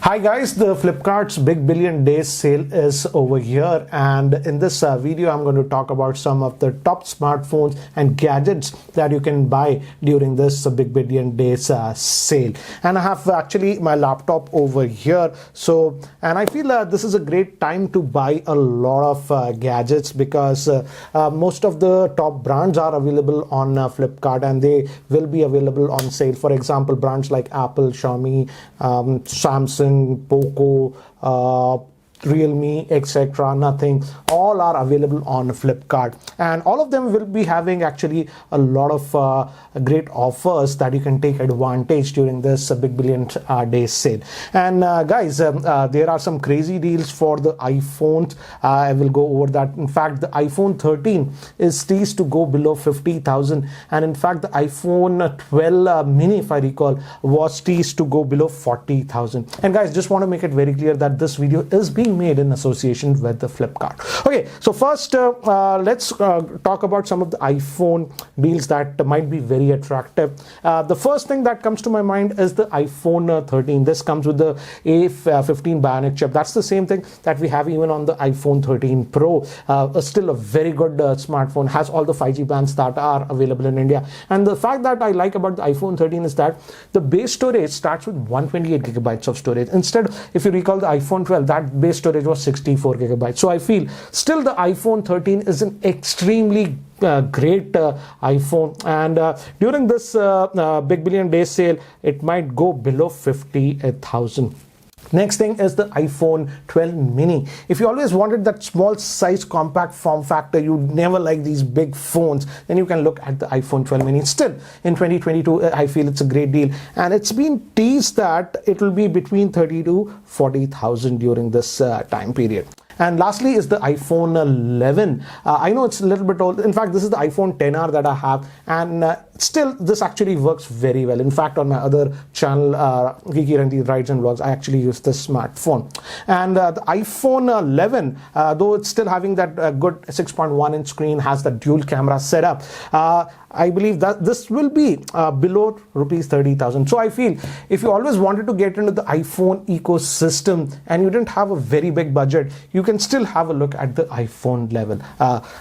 Hi guys, the Flipkart's Big Billion Days sale is over here, and in this video I'm going to talk about some of the top smartphones and gadgets that you can buy during this Big Billion Days sale. And I have actually my laptop over here, and I feel this is a great time to buy a lot of gadgets because most of the top brands are available on Flipkart, and they will be available on sale. For example, brands like Apple, Xiaomi, Samsung, Poco, Realme, etc. Nothing, all are available on Flipkart, and all of them will be having actually a lot of great offers that you can take advantage during this Big Billion Days sale. And guys, there are some crazy deals for the iPhones. I will go over that. In fact, the iPhone 13 is teased to go below 50,000, and in fact the iPhone 12 mini, if I recall, was teased to go below 40,000. And guys, just want to make it very clear that this video is being made in association with the Flipkart. Okay, so first let's talk about some of the iPhone deals that might be very attractive. The first thing that comes to my mind is the iPhone 13. This comes with the A15 Bionic chip. That's the same thing that we have even on the iPhone 13 Pro. Still a very good smartphone, has all the 5G bands that are available in India. And the fact that I like about the iPhone 13 is that the base storage starts with 128 gigabytes of storage. Instead, if you recall the iPhone 12, that base storage was 64 gigabytes. So I feel still the iPhone 13 is an extremely great iPhone, and during this Big Billion Days sale, it might go below 50,000. Next thing is the iPhone 12 mini. If you always wanted that small size compact form factor, you never like these big phones, then you can look at the iPhone 12 mini. Still in 2022, I feel it's a great deal, and it's been teased that it will be between 30 to 40,000 during this time period. And lastly is the iPhone 11. I know it's a little bit old. In fact, this is the iPhone XR that I have, and still this actually works very well. In fact, on my other channel, Geekyranjit Rides and Vlogs, I actually use this smartphone. And the iPhone 11, though it's still having that good 6.1-inch screen, has the dual camera setup, I believe that this will be below rupees 30,000. So I feel if you always wanted to get into the iPhone ecosystem and you didn't have a very big budget, you can still have a look at the iPhone level.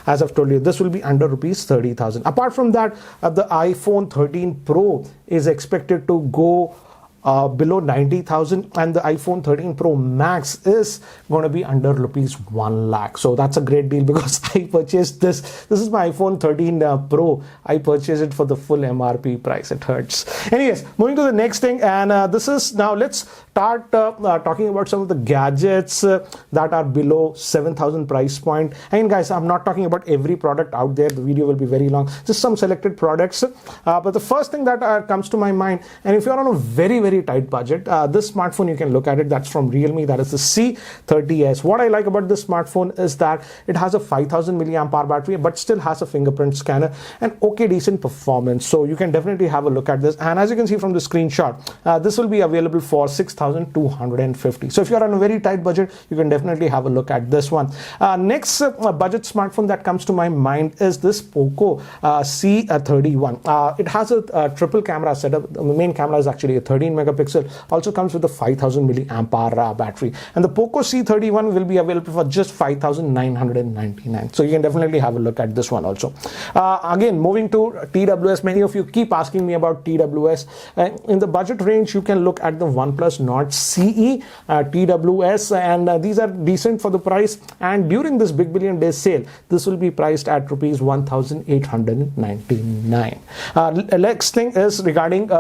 As I've told you, this will be under rupees 30,000. Apart from that, the iPhone 13 Pro is expected to go below 90,000, and the iPhone 13 Pro Max is going to be under rupees 1 lakh. So that's a great deal because I purchased this. This is my iPhone 13 Pro. I purchased it for the full MRP price. It hurts. Anyways, moving to the next thing, and this is now let's start talking about some of the gadgets that are below 7,000 price point. And guys, I'm not talking about every product out there. The video will be very long. Just some selected products. But the first thing that comes to my mind, and if you're on a very tight budget, this smartphone, you can look at it. That's from Realme. That is the C30s. What I like about this smartphone is that it has a 5,000 milliamp hour battery, but still has a fingerprint scanner and decent performance. So you can definitely have a look at this. And as you can see from the screenshot, this will be available for 6,250. So if you're on a very tight budget, you can definitely have a look at this one. Next budget smartphone that comes to my mind is this Poco C31. It has a triple camera setup. The main camera is actually a 13 megapixel, also comes with a 5,000 milliamp hour battery, and the Poco C31 will be available for just 5,999. So you can definitely have a look at this one also. Again, moving to TWS, many of you keep asking me about TWS. In the budget range, you can look at the OnePlus Nord CE TWS, and these are decent for the price, and during this Big Billion Days sale, this will be priced at rupees 1,899. Next thing is regarding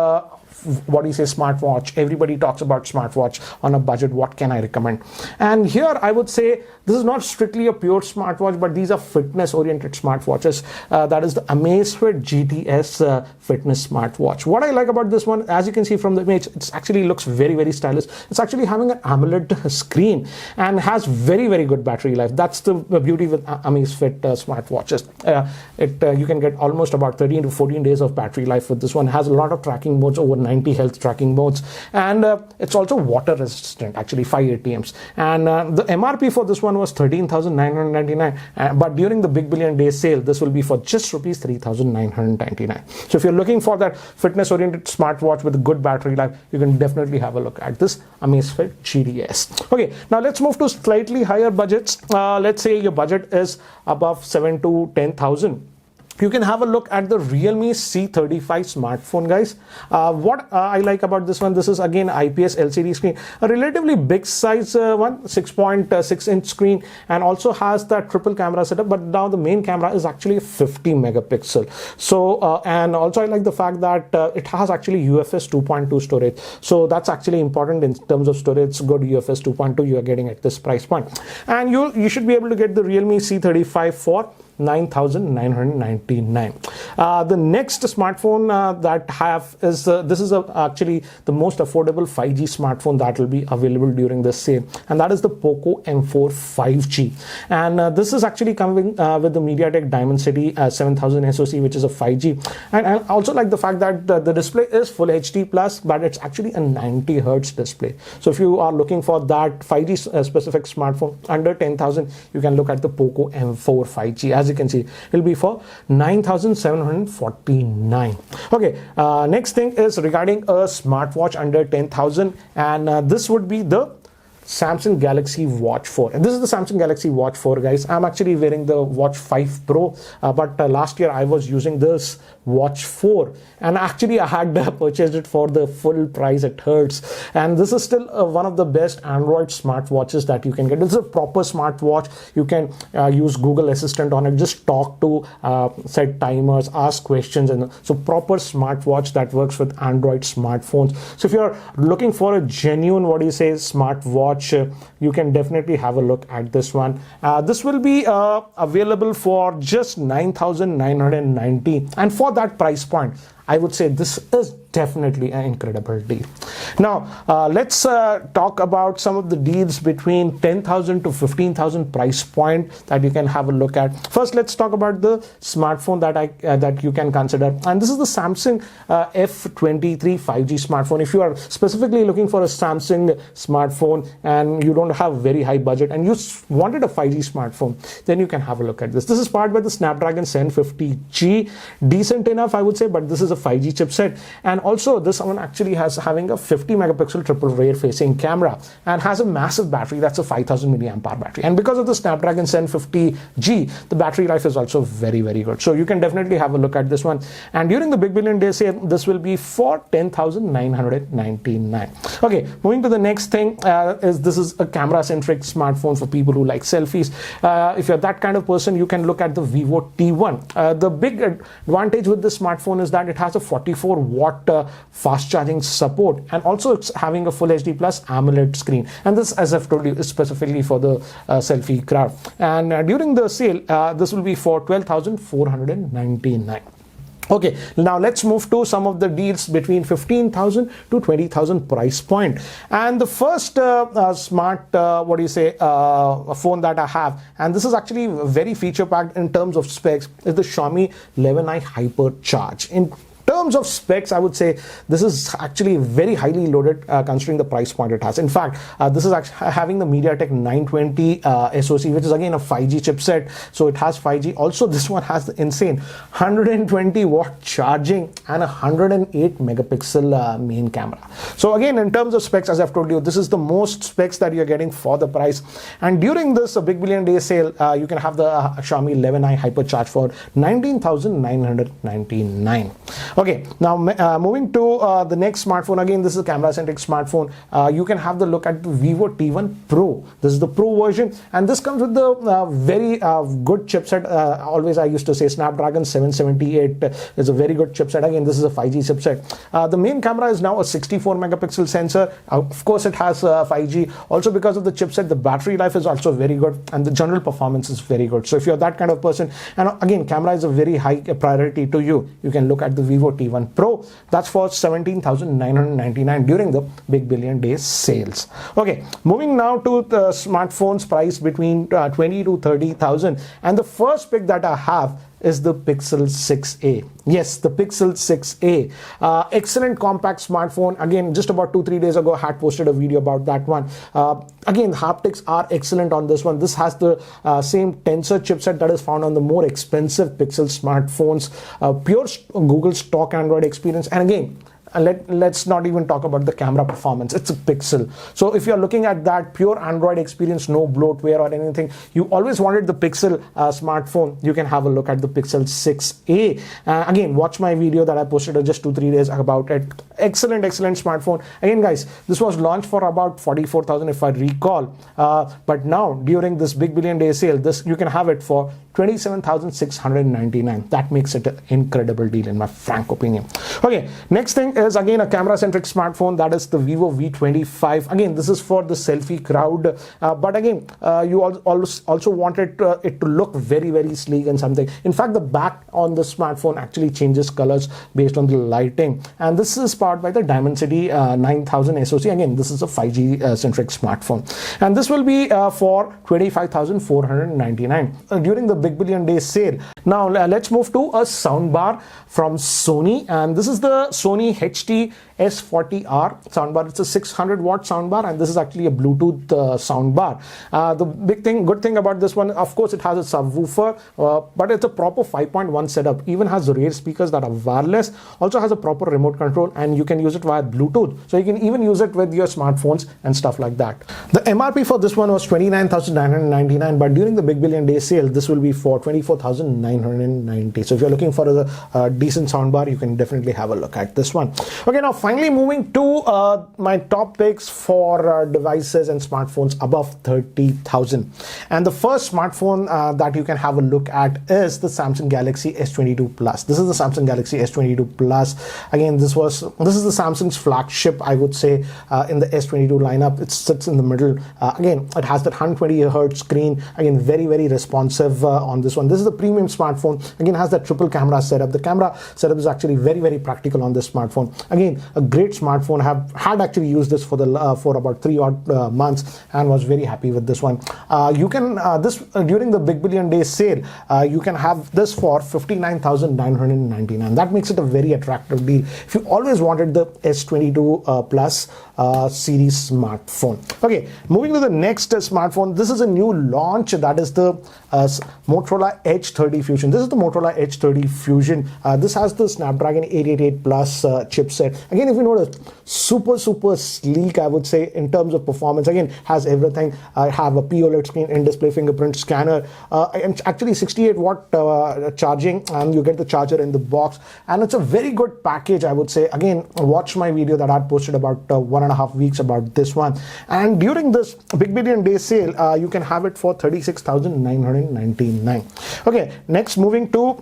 what do you say, smartwatch. Everybody talks about smartwatch on a budget. What can I recommend? And here I would say this is not strictly a pure smartwatch, but these are fitness oriented smartwatches. That is the Amazfit GTS fitness smartwatch. What I like about this one, as you can see from the image, it actually looks very stylish. It's actually having an AMOLED screen and has very good battery life. That's the beauty with Amazfit smartwatches. You can get almost about 13 to 14 days of battery life with this one. It has a lot of tracking modes overnight. 90 health tracking modes, and it's also water resistant, actually 5 ATMs. And the MRP for this one was 13,999, but during the Big Billion Day sale, this will be for just rupees 3,999. So if you're looking for that fitness oriented smartwatch with a good battery life, you can definitely have a look at this Amazfit GDS. Okay, now let's move to slightly higher budgets. Let's say your budget is above 7 to 10,000. You can have a look at the Realme C35 smartphone, guys. What I like about this one, this is again IPS LCD screen, a relatively big size one, 6.6 inch screen, and also has that triple camera setup, but now the main camera is actually 50 megapixel. So and also I like the fact that it has actually UFS 2.2 storage, so that's actually important in terms of storage. Good UFS 2.2 you are getting at this price point, and you should be able to get the Realme C35 for 9,999. The next smartphone that I have is this is actually the most affordable 5G smartphone that will be available during this sale, and that is the Poco M4 5G. And this is actually coming with the MediaTek Dimensity 7000 SoC, which is a 5G. And I also like the fact that the display is Full HD plus, but it's actually a 90 Hertz display. So if you are looking for that 5G specific smartphone under 10,000, you can look at the Poco M4 5G. As you can see, it'll be for 9,749. Okay, next thing is regarding a smartwatch under 10,000, and this would be the Samsung Galaxy Watch 4. And this is the Samsung Galaxy Watch 4, guys. I'm actually wearing the Watch 5 Pro, but last year I was using this Watch 4, and actually I had purchased it for the full price at Hertz. And this is still one of the best Android smartwatches that you can get. This is a proper smartwatch. You can use Google Assistant on it, just talk to, set timers, ask questions, and so proper smartwatch that works with Android smartphones. So if you're looking for a genuine, what do you say, smartwatch, you can definitely have a look at this one. This will be available for just 9,990, and for that price point, I would say this is definitely an incredible deal. Now, let's talk about some of the deals between 10,000 to 15,000 price point that you can have a look at. First, let's talk about the smartphone that you can consider, and this is the Samsung F23 5G smartphone. If you are specifically looking for a Samsung smartphone and you don't have very high budget and you wanted a 5G smartphone, then you can have a look at this. This is powered by the Snapdragon 750G, decent enough, I would say, but this is a 5G chipset. And also this one actually having a 50 megapixel triple rear facing camera and has a massive battery. That's a 5,000 milliamp hour battery, and because of the Snapdragon 750G, the battery life is also very, very good. So you can definitely have a look at this one, and during the Big Billion Day sale, this will be for 10,999. Okay, moving to the next thing, this is a camera centric smartphone for people who like selfies. If you're that kind of person, you can look at the Vivo T1. The big advantage with this smartphone is that it has a 44 watt fast charging support, and also it's having a Full HD plus AMOLED screen, and this, as I've told you, is specifically for the selfie crowd. And during the sale, this will be for 12,499. Okay, now let's move to some of the deals between 15,000 to 20,000 price point. And the first smart, phone that I have, and this is actually very feature packed in terms of specs, is the Xiaomi 11i Hypercharge. In terms of specs, I would say this is actually very highly loaded considering the price point it has. In fact, this is actually having the MediaTek 920 SoC, which is again a 5G chipset, so it has 5G. Also, this one has the insane 120 watt charging and a 108 megapixel main camera. So again, in terms of specs, as I've told you, this is the most specs that you're getting for the price. And during this Big Billion Day sale, you can have the Xiaomi 11i Hypercharge for 19,999. Okay, now moving to the next smartphone. Again, this is a camera-centric smartphone. You can have the look at the Vivo T1 Pro. This is the Pro version, and this comes with the very good chipset. Always I used to say Snapdragon 778 is a very good chipset. Again, this is a 5G chipset. The main camera is now a 64 megapixel sensor. Of course, it has 5G. Also, because of the chipset, the battery life is also very good, and the general performance is very good. So if you're that kind of person, and again, camera is a very high priority to you, you can look at the Vivo T1 Pro. That's for 17,999 during the Big Billion Day sales. Okay, moving now to the smartphones priced between 20 to 30,000, and the first pick that I have is the Pixel 6a. Yes, the Pixel 6a. Excellent compact smartphone. Again, just about 2-3 days ago, I had posted a video about that one. Again, the haptics are excellent on this one. This has the same Tensor chipset that is found on the more expensive Pixel smartphones. Pure Google stock Android experience. And again, let's not even talk about the camera performance. It's a Pixel. So if you're looking at that pure Android experience, no bloatware or anything, you always wanted the Pixel smartphone, you can have a look at the Pixel 6a. Again, watch my video that I posted just 2-3 days about it. Excellent smartphone. Again, guys, this was launched for about 44,000 if I recall. But now during this Big Billion Day sale, this you can have it for 27,699. That makes it an incredible deal in my frank opinion. Okay, next thing is again a camera-centric smartphone, that is the Vivo V25. Again, this is for the selfie crowd, but again, you also wanted it to look very sleek and something. In fact, the back on the smartphone actually changes colors based on the lighting, and this is powered by the Dimensity 9000 SoC. Again, this is a 5G centric smartphone, and this will be for 25,499 during the Big Billion Day sale. Now let's move to a soundbar from Sony, and this is the Sony HT S40R soundbar. It's a 600 watt soundbar, and this is actually a Bluetooth soundbar. The good thing about this one, of course, it has a subwoofer, but it's a proper 5.1 setup. Even has rear speakers that are wireless. Also has a proper remote control, and you can use it via Bluetooth. So you can even use it with your smartphones and stuff like that. The MRP for this one was 29,999, but during the Big Billion Day sale, this will be for 24,990. So if you're looking for a decent soundbar, you can definitely have a look at this one. Okay, now finally moving to my top picks for devices and smartphones above 30,000. And the first smartphone that you can have a look at is the Samsung Galaxy S22 Plus. This is the Samsung Galaxy S22 Plus. Again, this is the Samsung's flagship, I would say, in the S22 lineup. It sits in the middle. Again, it has that 120 Hz screen. Again, very responsive on this one. This is a premium smartphone. Again, has that triple camera setup. The camera setup is actually very practical on this smartphone. Again, a great smartphone. Had actually used this for about 3 odd months and was very happy with this one. You can during the Big Billion Day sale, you can have this for 59,999. That makes it a very attractive deal if you always wanted the S22 Plus series smartphone. Okay, moving to the next smartphone. This is a new launch, that is the Motorola Edge 30 Fusion. This is the Motorola Edge 30 Fusion. This has the Snapdragon 888 Plus chipset. Again, if you notice, super sleek, I would say, in terms of performance. Again, has everything. I have a POLED screen, in-display fingerprint scanner, and actually 68 watt charging, and you get the charger in the box, and it's a very good package, I would say. Again, watch my video that I posted about 1.5 weeks about this one. And during this Big Billion Day sale, you can have it for 36,999. Okay, next moving to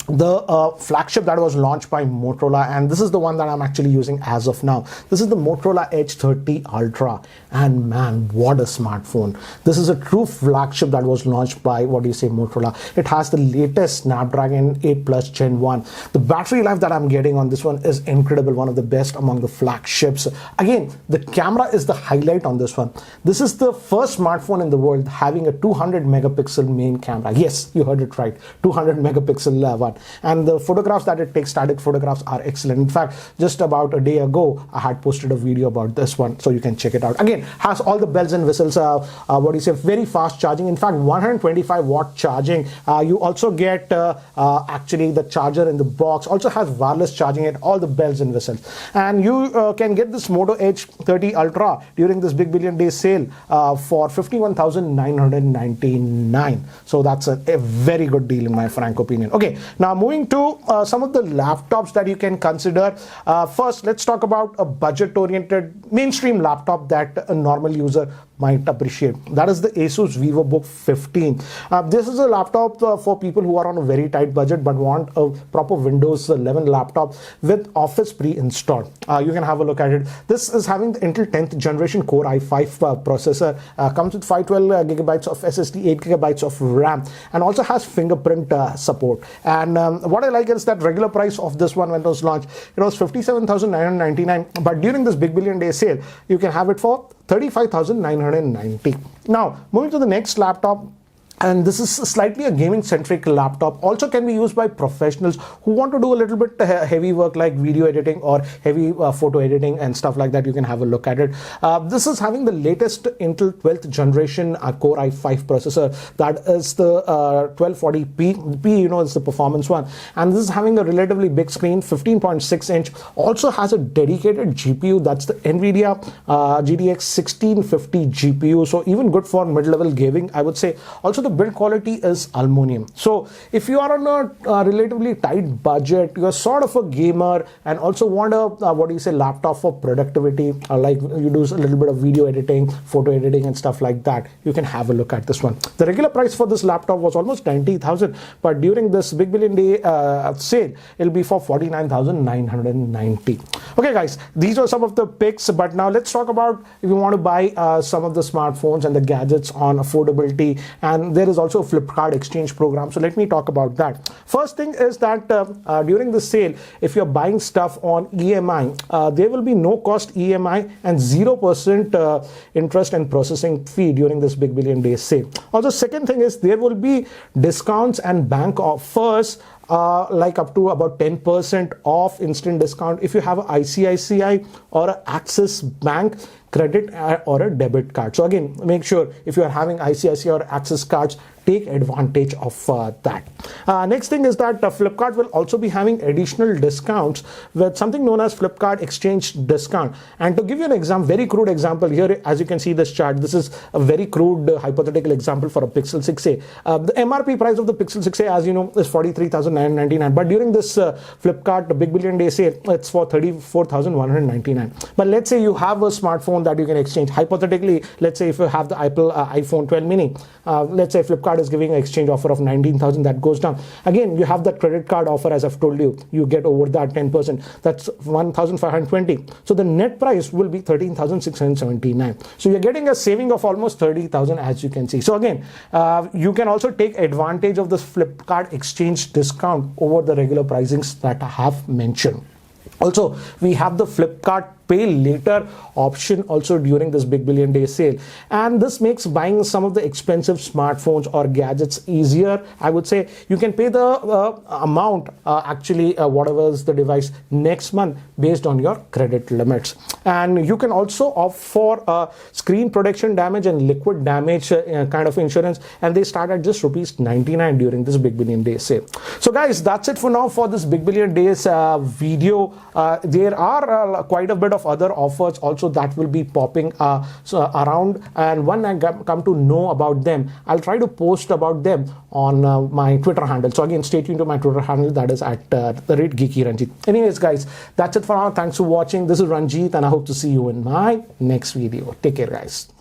the flagship that was launched by Motorola, and this is the one that I'm actually using as of now. This is the Motorola Edge 30 Ultra, and man, what a smartphone. This is a true flagship that was launched by, Motorola. It has the latest Snapdragon 8 Plus Gen 1. The battery life that I'm getting on this one is incredible, one of the best among the flagships. Again, the camera is the highlight on this one. This is the first smartphone in the world having a 200 megapixel main camera. Yes, you heard it right, 200 megapixel one. And the photographs that it takes, static photographs, are excellent. In fact, just about a day ago, I had posted a video about this one, so you can check it out. Again, has all the bells and whistles, very fast charging. In fact, 125 watt charging. You also get actually the charger in the box. Also has wireless charging and all the bells and whistles. And you can get this Moto Edge 30 Ultra during this Big Billion Day sale for 51,999. So that's a very good deal in my frank opinion. Okay, now moving to some of the laptops that you can consider. First, let's talk about a budget-oriented mainstream laptop that a normal user might appreciate. That is the Asus VivoBook 15. This is a laptop for people who are on a very tight budget but want a proper Windows 11 laptop with Office pre-installed. You can have a look at it. This is having the Intel 10th generation Core i5 processor. Comes with 512 gigabytes of SSD, 8 gigabytes of RAM, and also has fingerprint support. And what I like is that regular price of this one when it was launched, it was 57,999, but during this Big Billion Day sale, you can have it for 35,990. Now, moving to the next laptop. And this is slightly a gaming centric laptop, also can be used by professionals who want to do a little bit heavy work like video editing or heavy photo editing and stuff like that. You can have a look at it. This is having the latest Intel 12th generation Core i5 processor. That is the 1240p. P, you know, is the performance one, and this is having a relatively big screen, 15.6 inch. Also has a dedicated GPU, that's the NVIDIA GTX 1650 GPU, so even good for mid-level gaming, I would say. Also, the build quality is aluminum. So if you are on a relatively tight budget, you're sort of a gamer and also want a laptop for productivity, like you do a little bit of video editing, photo editing and stuff like that, you can have a look at this one. The regular price for this laptop was almost 90,000, but during this Big Billion Day sale, it'll be for 49,990. Okay guys, these are some of the picks, but now let's talk about if you want to buy some of the smartphones and the gadgets on affordability. And there is also a Flipkart exchange program, so let me talk about that. First thing is that during the sale, if you're buying stuff on EMI, there will be no cost EMI and 0% interest and processing fee during this Big Billion Day sale. Also, second thing is there will be discounts and bank offers, like up to about 10% off instant discount if you have an ICICI or an Axis Bank credit or a debit card. So again, make sure if you are having ICICI or Axis cards, take advantage of that. Next thing is that Flipkart will also be having additional discounts with something known as Flipkart exchange discount. And to give you an example, very crude example here, as you can see this chart, this is a very crude hypothetical example for a Pixel 6a. The MRP price of the Pixel 6a, as you know, is 43,999, but during this Flipkart Big Billion Day sale, it's for 34,199. But let's say you have a smartphone that you can exchange. Hypothetically, let's say if you have the Apple iPhone 12 mini, let's say Flipkart is giving an exchange offer of 19,000, that goes down. Again, you have that credit card offer, as I've told you, you get over that 10%, that's 1,520. So the net price will be 13,679. So you're getting a saving of almost 30,000, as you can see. So again, you can also take advantage of this Flipkart exchange discount over the regular pricings that I have mentioned. Also, we have the Flipkart Pay Later option also during this Big Billion Day sale, and this makes buying some of the expensive smartphones or gadgets easier. I would say you can pay the amount, whatever is the device, next month based on your credit limits. And you can also opt for screen protection damage and liquid damage kind of insurance, and they start at just ₹99 during this Big Billion Day sale. So guys, that's it for now for this Big Billion Days video. There are quite a bit of other offers also that will be popping around, and when I come to know about them, I'll try to post about them on my Twitter handle. So again, stay tuned to my Twitter handle, that is at @Geekyranjit. Anyways guys, that's it for now. Thanks for watching. This is Ranjit and I hope to see you in my next video. Take care guys.